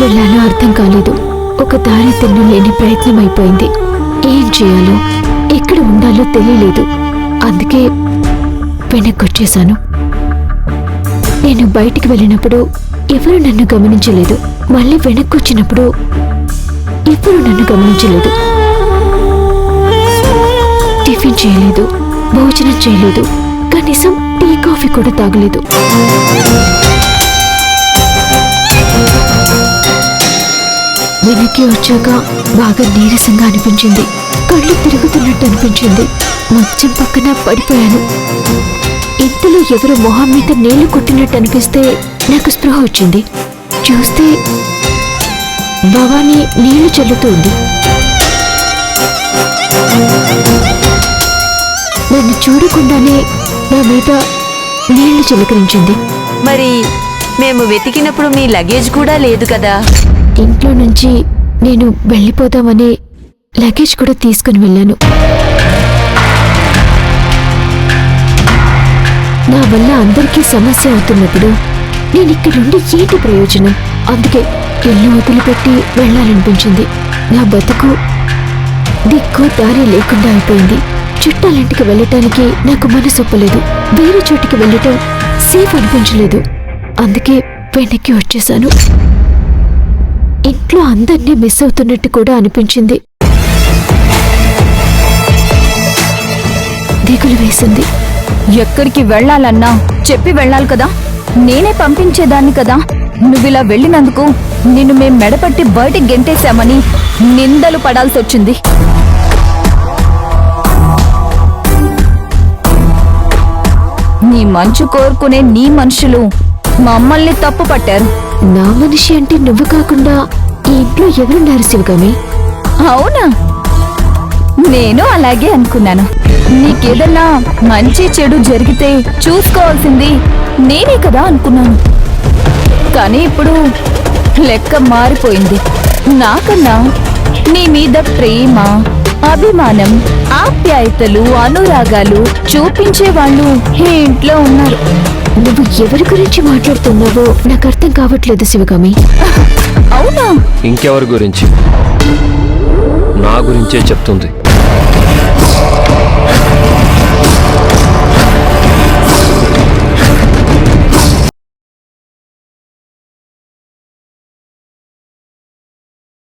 వెళ్ళాలో అర్థం కాలేదు. ఒక దారి తెన్ను లేని ప్రయత్నం అయిపోయింది. ఏం చేయాలో, ఎక్కడ ఉండాలో తెలియలేదు. అందుకే వెనక్కొచ్చేశాను. నేను బయటికి వెళ్ళినప్పుడు ఎవరు నన్ను గమనించలేదు. మళ్ళీ వెనక్కొచ్చినప్పుడు ఎవరు నన్ను గమనించలేదు. టిఫిన్ చేయలేదు, భోజనం చేయలేదు, కనీసం టీ కాఫీ కూడా తాగలేదు. వెనక్కి వచ్చాక బాగా నీరసంగా అనిపించింది. కళ్ళు తిరుగుతున్నట్టు అనిపించింది. మంచం పక్కన పడిపోయాను. ఇంతలో ఎవరు మొహం మీద నీళ్లు కొట్టినట్టు అనిపిస్తే నాకు స్పృహ వచ్చింది. చూస్తే భవానీ నీళ్లు చల్లుతూ ఉంది. నన్ను చూడకుండానే నా మీద నీళ్లు చిలకరించింది. మరి మేము వెతికినప్పుడు మీ లగేజ్ కూడా లేదు కదా? ఇంట్లో నుంచి నేను వెళ్ళిపోదామని లగేజ్ కూడా తీసుకుని వెళ్ళాను. నా వల్ల అందరికీ సమస్య అవుతున్నప్పుడు నేను ఇక్కడుండి ఏంటి ప్రయోజనం? అందుకే ఇల్లు వదిలిపెట్టి వెళ్లాలనిపించింది. నా బతుకు దిక్కు దారి లేకుండా అయిపోయింది. చుట్టాలింటికి వెళ్ళటానికి నాకు మనసొప్పలేదు. వేరే చోటికి వెళ్ళటం సేఫ్ అనిపించలేదు. అందుకే వెనక్కి వచ్చేశాను. ఇంట్లో అందరినీ మిస్ అవుతున్నట్టు కూడా అనిపించింది. దిగులు వేసింది. ఎక్కడికి వెళ్లాలన్నా చెప్పి వెళ్ళాలి కదా. నేనే పంపించేదాన్ని కదా. నువ్విలా వెళ్ళినందుకు నిన్ను మేం మెడపట్టి బయటికి గెంటేశామని నిందలు పడాల్సి వచ్చింది. నీ మంచు కోరుకునే నీ మనుషులు మమ్మల్ని తప్పు పట్టారు. నా మనిషి అంటే నువ్వు కాకుండా ఈ ఇంట్లో ఎవరున్నారు శివగామి? అవునా? నేను అలాగే అనుకున్నాను. నీకేదన్నా మంచి చెడు జరిగితే చూసుకోవాల్సింది నేనే కదా అనుకున్నాను. కానీ ఇప్పుడు లెక్క మారిపోయింది. నాకన్నా నీ మీద ప్రేమ, అభిమానం, ఆప్యాయతలు, అనురాగాలు చూపించేవాళ్ళు ఈ ఇంట్లో ఉన్నారు. నువ్వు ఎవరి గురించి మాట్లాడుతున్నావో నాకు అర్థం కావట్లేదు శివగామి. అవునా? ఇంకెవరి గురించి? నా గురించే చెప్తుంది.